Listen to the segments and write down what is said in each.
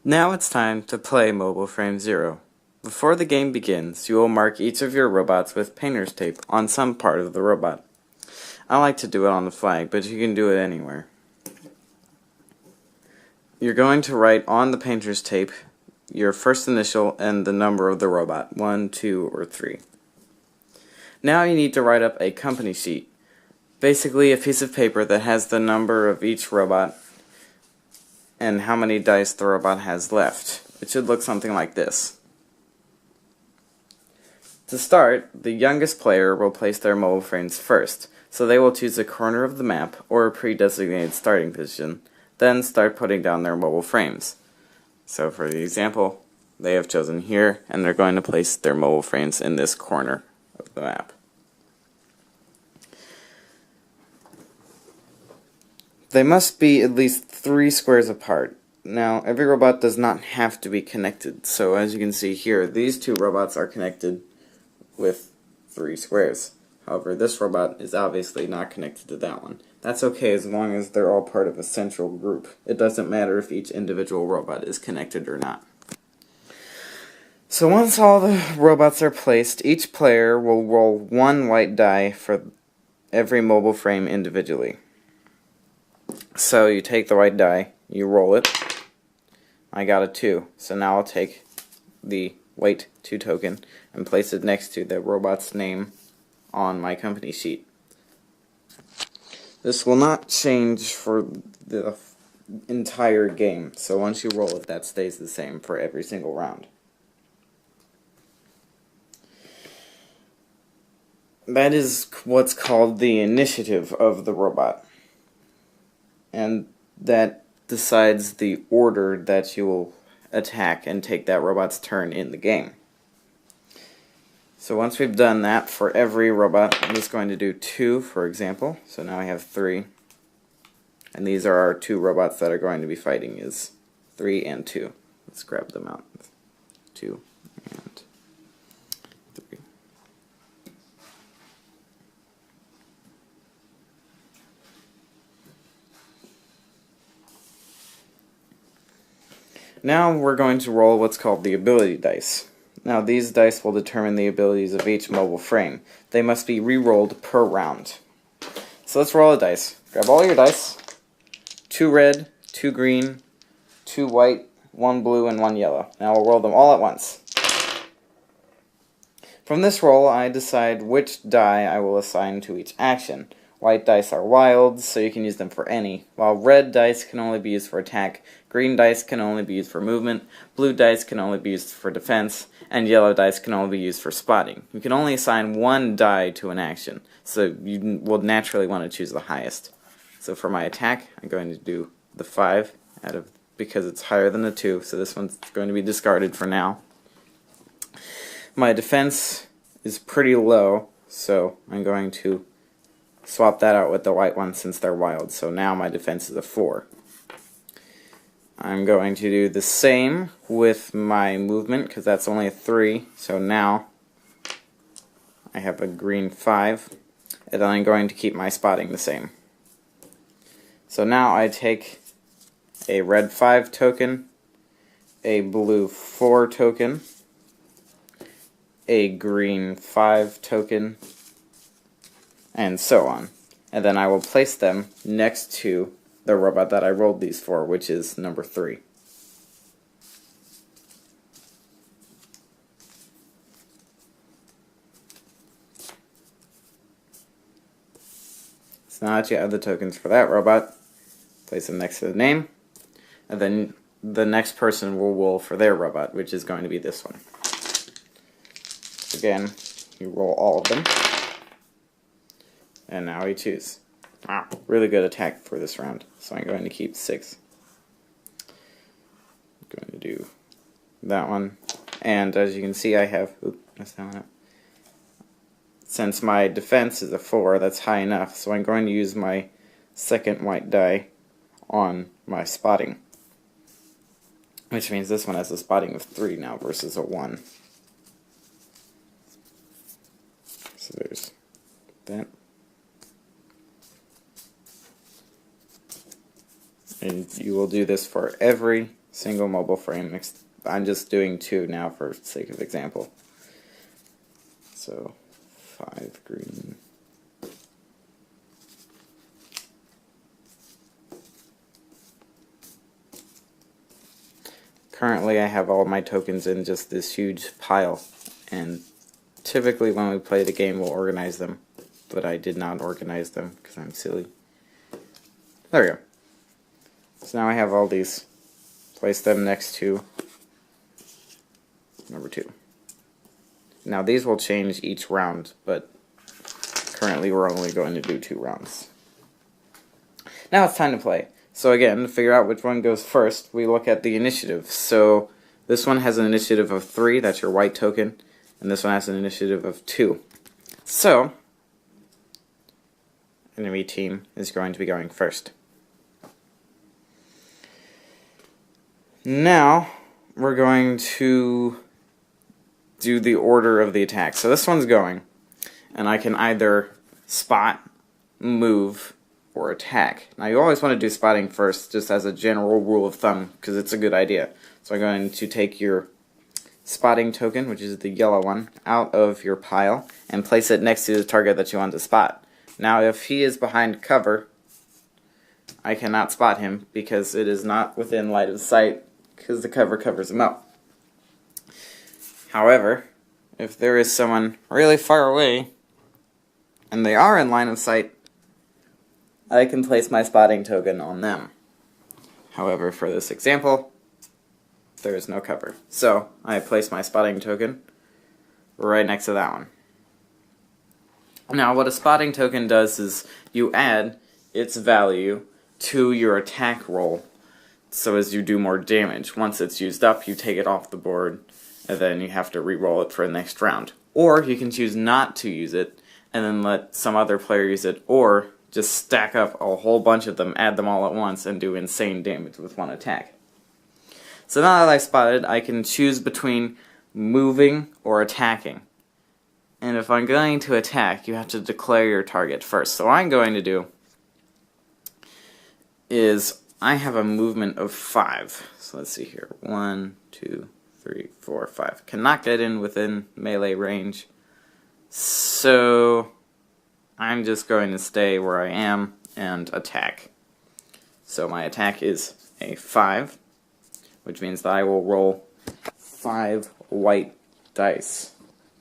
Now it's time to play Mobile Frame 0. Before the game begins, you will mark each of your robots with painter's tape on some part of the robot. I like to do it on the flag, but you can do it anywhere. You're going to write on the painter's tape your first initial and the number of the robot, 1, 2, or 3. Now you need to write up a company sheet, basically a piece of paper that has the number of each robot and how many dice the robot has left. It should look something like this. To start, the youngest player will place their mobile frames first, so they will choose a corner of the map or a pre-designated starting position, then start putting down their mobile frames. So for the example, they have chosen here, and they're going to place their mobile frames in this corner of the map. They must be at least 3 squares apart. Now, every robot does not have to be connected, so as you can see here, these two robots are connected with 3 squares. However, this robot is obviously not connected to that one. That's okay as long as they're all part of a central group. It doesn't matter if each individual robot is connected or not. So once all the robots are placed, each player will roll 1 white die for every mobile frame individually. So you take the white die, you roll it. I got a 2, so now I'll take the white 2 token and place it next to the robot's name on my company sheet. This will not change for the entire game, so once you roll it, that stays the same for every single round. That is what's called the initiative of the robot, and that decides the order that you will attack and take that robot's turn in the game. So once we've done that for every robot, I'm just going to do 2, for example. So now I have 3. And these are our 2 robots that are going to be fighting, is 3 and 2. Let's grab them out. 2 and 3. Now we're going to roll what's called the ability dice. Now these dice will determine the abilities of each mobile frame. They must be re-rolled per round. So let's roll a dice. Grab all your dice. 2 red, 2 green, 2 white, 1 blue, and 1 yellow. Now we'll roll them all at once. From this roll, I decide which die I will assign to each action. White dice are wilds, so you can use them for any, while red dice can only be used for attack, green dice can only be used for movement, blue dice can only be used for defense, and yellow dice can only be used for spotting. You can only assign 1 die to an action, so you will naturally want to choose the highest. So for my attack, I'm going to do the 5, because it's higher than the 2, so this one's going to be discarded for now. My defense is pretty low, so I'm going to swap that out with the white one since they're wild, so now my defense is a 4. I'm going to do the same with my movement, because that's only a 3, so now I have a green 5, and then I'm going to keep my spotting the same. So now I take a red 5 token, a blue 4 token, a green 5 token, and so on. And then I will place them next to the robot that I rolled these for, which is number 3. So now that you have the tokens for that robot, place them next to the name, and then the next person will roll for their robot, which is going to be this one. Again, you roll all of them. And now we choose. Wow, really good attack for this round. So I'm going to keep 6. I'm going to do that one. And as you can see, I have... Oop, that's not it. Since my defense is a 4, that's high enough. So I'm going to use my second white die on my spotting. Which means this one has a spotting of 3 now versus a 1. So there's that. And you will do this for every single mobile frame. I'm just doing 2 now for sake of example. So 5 green. Currently I have all my tokens in just this huge pile, and typically when we play the game we'll organize them, but I did not organize them because I'm silly. There we go. So now I have all these. Place them next to number 2. Now these will change each round, but currently we're only going to do 2 rounds. Now it's time to play. So again, to figure out which one goes first, we look at the initiative. So this one has an initiative of 3, that's your white token, and this one has an initiative of 2. So, enemy team is going to be going first. Now, we're going to do the order of the attack. So this one's going, and I can either spot, move, or attack. Now you always want to do spotting first, just as a general rule of thumb, because it's a good idea. So I'm going to take your spotting token, which is the yellow one, out of your pile, and place it next to the target that you want to spot. Now if he is behind cover, I cannot spot him, because it is not within line of sight, because the cover covers him up. However, if there is someone really far away, and they are in line of sight, I can place my spotting token on them. However, for this example, there is no cover. So, I place my spotting token right next to that one. Now, what a spotting token does is you add its value to your attack roll, so as you do more damage. Once it's used up, you take it off the board, and then you have to re-roll it for the next round. Or you can choose not to use it, and then let some other player use it, or just stack up a whole bunch of them, add them all at once, and do insane damage with one attack. So now that I've spotted, I can choose between moving or attacking. And if I'm going to attack, you have to declare your target first. So what I'm going to do is I have a movement of 5. So let's see here. 1, 2, 3, 4, 5. Cannot get in within melee range. So I'm just going to stay where I am and attack. So my attack is a 5, which means that I will roll 5 white dice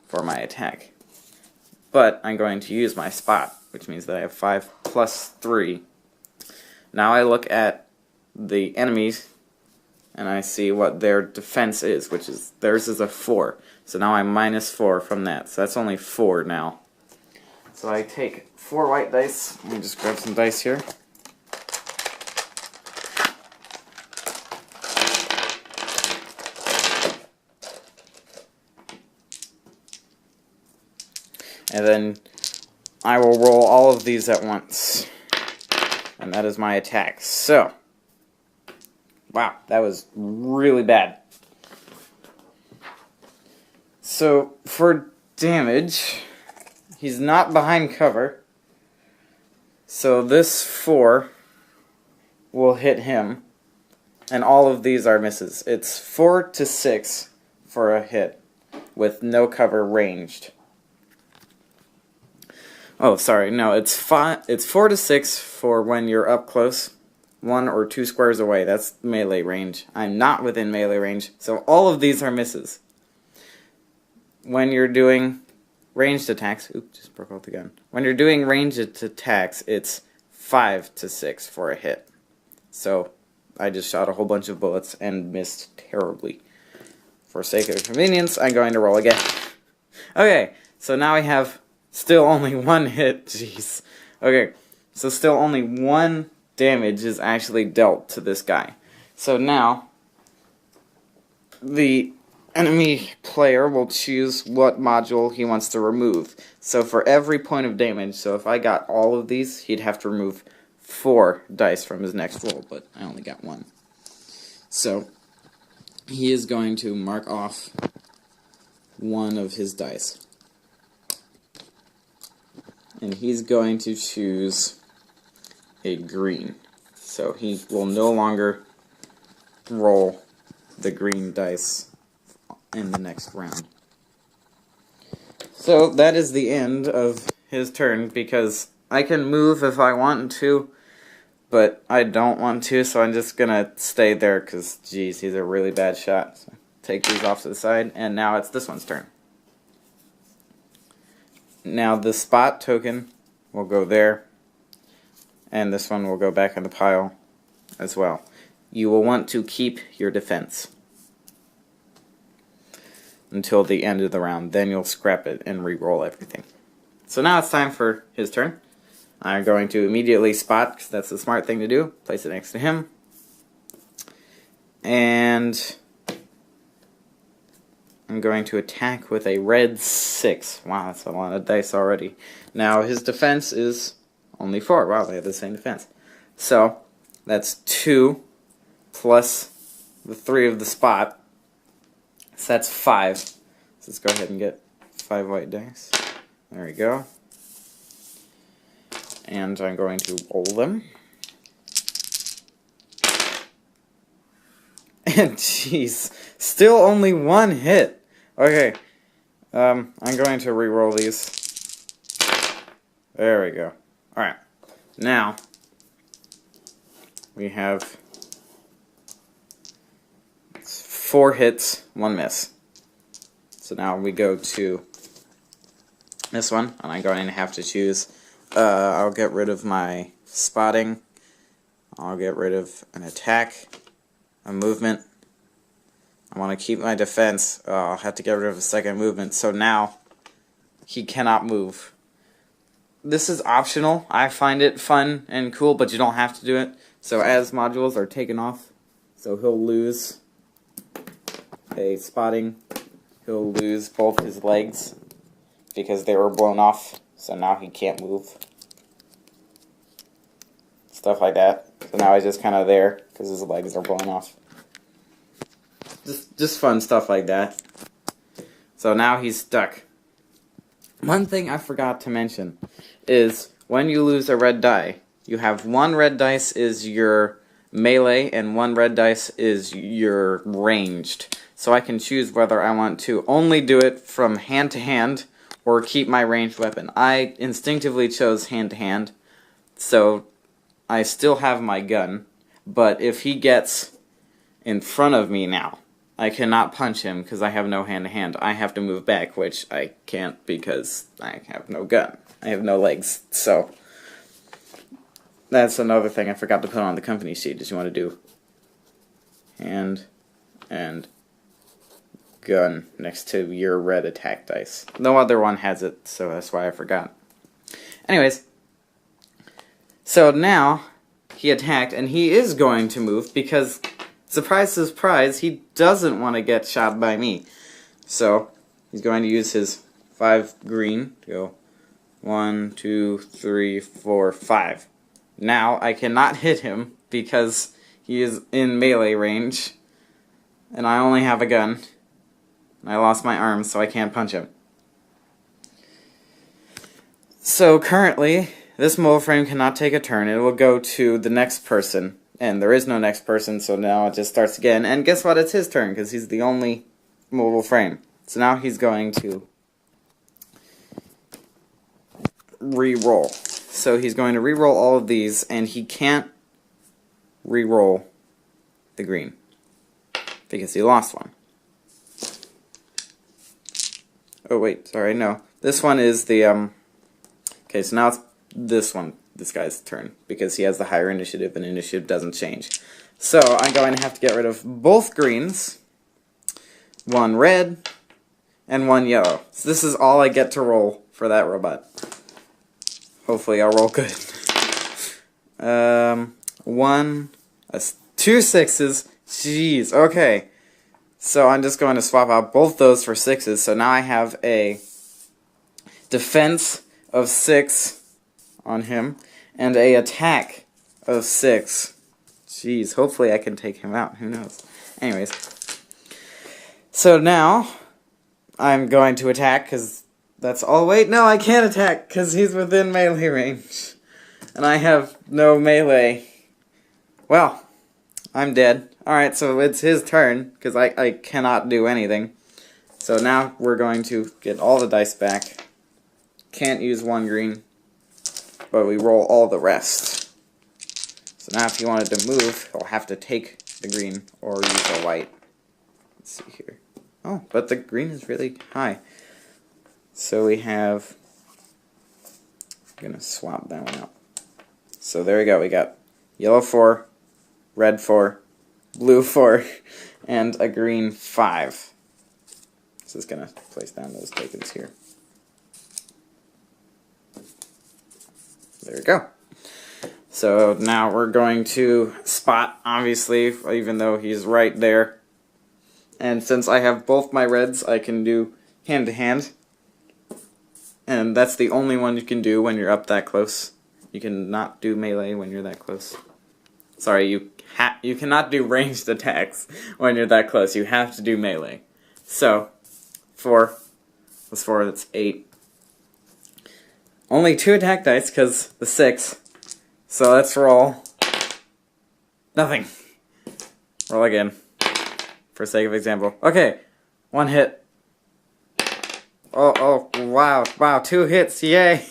for my attack. But I'm going to use my spot, which means that I have 5 plus 3. Now I look at the enemies, and I see what their defense is, which is, theirs is a 4. So now I'm minus 4 from that, so that's only 4 now. So I take 4 white dice. Let me just grab some dice here. And then I will roll all of these at once. And that is my attack. So, wow, that was really bad. So, for damage, he's not behind cover. So this 4 will hit him. And all of these are misses. It's 4 to 6 for a hit, with no cover ranged. Oh, sorry, no, it's 4 to 6 for when you're up close, 1 or 2 squares away. That's melee range. I'm not within melee range, so all of these are misses. When you're doing ranged attacks, oops, just broke out the gun. When you're doing ranged attacks, it's 5 to 6 for a hit. So I just shot a whole bunch of bullets and missed terribly. For sake of convenience, I'm going to roll again. Okay, so now I have still only 1 hit. Jeez. Okay, so still only 1 damage is actually dealt to this guy. So now, the enemy player will choose what module he wants to remove. So for every point of damage, so if I got all of these, he'd have to remove 4 dice from his next roll, but I only got 1. So he is going to mark off 1 of his dice. And he's going to choose a green. So he will no longer roll the green dice in the next round. So that is the end of his turn, because I can move if I want to, but I don't want to, so I'm just gonna stay there because, geez, he's a really bad shot. So take these off to the side, and now it's this one's turn. Now the spot token will go there, and this one will go back in the pile as well. You will want to keep your defense until the end of the round. Then you'll scrap it and re-roll everything. So now it's time for his turn. I'm going to immediately spot, because that's the smart thing to do. Place it next to him. And I'm going to attack with a red 6. Wow, that's a lot of dice already. Now his defense is only 4. Wow, they have the same defense. So that's 2 plus the 3 of the spot. So that's 5. So let's go ahead and get 5 white dice. There we go. And I'm going to roll them. And jeez, still only 1 hit. Okay, I'm going to re-roll these. There we go. Alright, now we have 4 hits, 1 miss. So now we go to this one, and I'm going to have to choose. I'll get rid of my spotting. I'll get rid of an attack, a movement. I want to keep my defense. I'll have to get rid of a second movement. So now he cannot move. This is optional. I find it fun and cool, but you don't have to do it. So as modules are taken off, so he'll lose a spotting. He'll lose both his legs because they were blown off. So now he can't move. Stuff like that. So now he's just kind of there because his legs are blown off. Just fun stuff like that. So now he's stuck. One thing I forgot to mention is when you lose a red die, you have 1 red dice is your melee and 1 red dice is your ranged. So I can choose whether I want to only do it from hand to hand or keep my ranged weapon. I instinctively chose hand to hand, so I still have my gun, but if he gets in front of me now, I cannot punch him because I have no hand-to-hand. I have to move back, which I can't because I have no gun. I have no legs, so that's another thing I forgot to put on the company sheet. Did you want to do hand and gun next to your red attack dice? No other one has it, so that's why I forgot. Anyways, so now he attacked, and he is going to move because, surprise, surprise, he doesn't want to get shot by me. So he's going to use his 5 green to go 1, 2, 3, 4, 5. Now I cannot hit him because he is in melee range, and I only have a gun. I lost my arm, so I can't punch him. So currently, this mobile frame cannot take a turn. It will go to the next person, and there is no next person, so now it just starts again. And guess what? It's his turn, because he's the only mobile frame. So now he's going to re-roll. So he's going to re-roll all of these, and he can't re-roll the green, because he lost one. Oh wait, sorry, no. This one is the, okay, so now it's this guy's turn, because he has the higher initiative, and initiative doesn't change. So I'm going to have to get rid of both greens, 1 red, and 1 yellow. So this is all I get to roll for that robot. Hopefully I'll roll good. 2 sixes, jeez, okay. So I'm just going to swap out both those for 6s, so now I have a defense of 6 on him, and a attack of 6. Jeez, hopefully I can take him out, who knows. Anyways, so now I'm going to attack, because that's all. Wait, no, I can't attack, because he's within melee range, and I have no melee. Well, I'm dead. Alright, so it's his turn, because I cannot do anything. So now we're going to get all the dice back. Can't use one green, but we roll all the rest. So now if he wanted to move, he'll have to take the green or use a white. Let's see here. Oh, but the green is really high. So we have... I'm going to swap that one out. So there we go. We got yellow 4, red 4, blue 4, and a green 5. So it's going to place down those tokens here. There we go. So now we're going to spot, obviously, even though he's right there. And since I have both my reds, I can do hand-to-hand. And that's the only one you can do when you're up that close. You cannot do melee when you're that close. Sorry, you cannot do ranged attacks when you're that close. You have to do melee. So, 4 plus 4, that's 8. Only 2 attack dice, because the 6. So let's roll. Nothing. Roll again. For sake of example. Okay, 1 hit. Oh, wow, 2 hits, yay!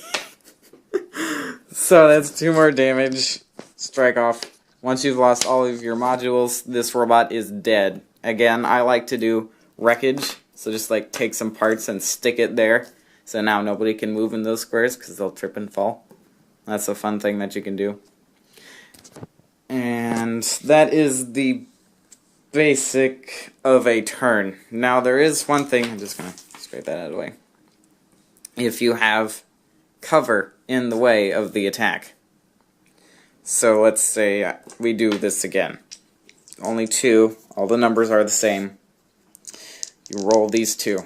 So that's 2 more damage. Strike off. Once you've lost all of your modules, this robot is dead. Again, I like to do wreckage, so just like take some parts and stick it there. So now nobody can move in those squares because they'll trip and fall. That's a fun thing that you can do. And that is the basic of a turn. Now there is one thing, I'm just going to scrape that out of the way. If you have cover in the way of the attack. So let's say we do this again. Only 2, all the numbers are the same. You roll these 2.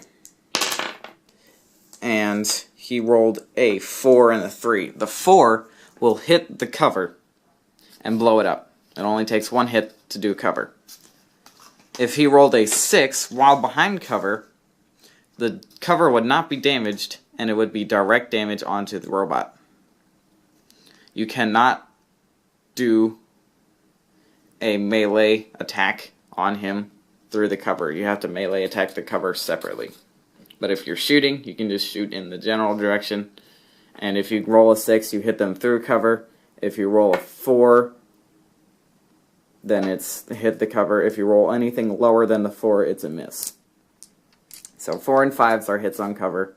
And he rolled a 4 and a 3. The 4 will hit the cover and blow it up. It only takes 1 hit to do cover. If he rolled a 6 while behind cover, the cover would not be damaged and it would be direct damage onto the robot. You cannot do a melee attack on him through the cover. You have to melee attack the cover separately. But if you're shooting, you can just shoot in the general direction. And if you roll a 6, you hit them through cover. If you roll a 4, then it's hit the cover. If you roll anything lower than the 4, it's a miss. So 4 and 5s are hits on cover.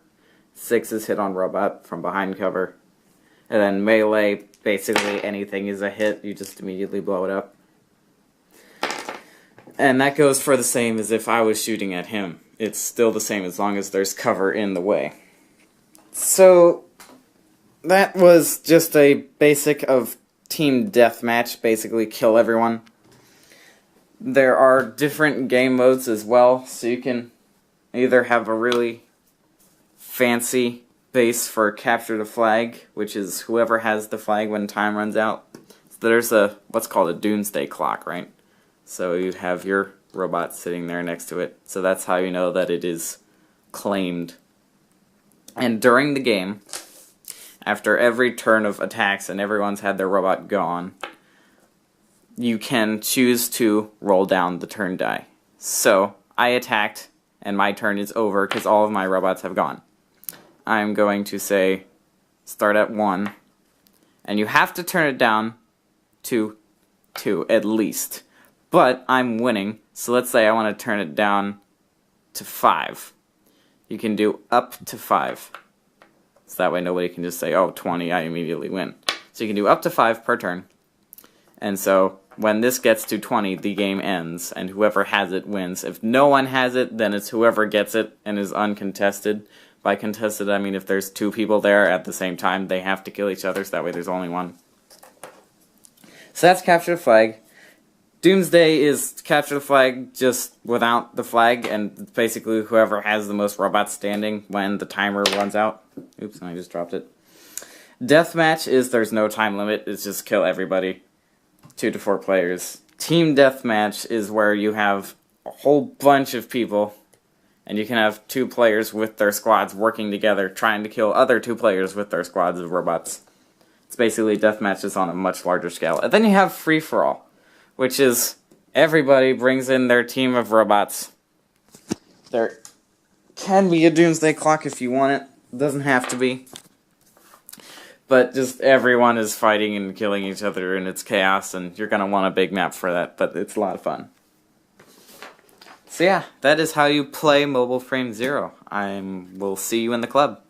6 is hit on robot from behind cover. And then melee, basically anything is a hit. You just immediately blow it up. And that goes for the same as if I was shooting at him. It's still the same as long as there's cover in the way. So, that was just a basic of team deathmatch, basically kill everyone. There are different game modes as well, so you can either have a really fancy base for capture the flag, which is whoever has the flag when time runs out. So there's a what's called a doomsday clock, right? So you have your robot sitting there next to it. So that's how you know that it is claimed. And during the game, after every turn of attacks and everyone's had their robot gone, you can choose to roll down the turn die. So I attacked and my turn is over because all of my robots have gone. I'm going to say start at 1, and you have to turn it down to 2 at least. But I'm winning, so let's say I want to turn it down to 5. You can do up to 5. So that way nobody can just say, oh, 20, I immediately win. So you can do up to 5 per turn. And so when this gets to 20, the game ends, and whoever has it wins. If no one has it, then it's whoever gets it and is uncontested. By contested, I mean if there's 2 people there at the same time, they have to kill each other, so that way there's only 1. So that's capture the flag. Doomsday is capture the flag just without the flag, and basically whoever has the most robots standing when the timer runs out. Oops, I just dropped it. Deathmatch is there's no time limit, it's just kill everybody. 2 to 4 players. Team Deathmatch is where you have a whole bunch of people, and you can have 2 players with their squads working together, trying to kill other 2 players with their squads of robots. It's basically deathmatches on a much larger scale. And then you have free-for-all, which is everybody brings in their team of robots. There can be a doomsday clock if you want it. It doesn't have to be. But just everyone is fighting and killing each other, and it's chaos, and you're going to want a big map for that, but it's a lot of fun. So yeah, that is how you play Mobile Frame Zero. We'll see you in the club.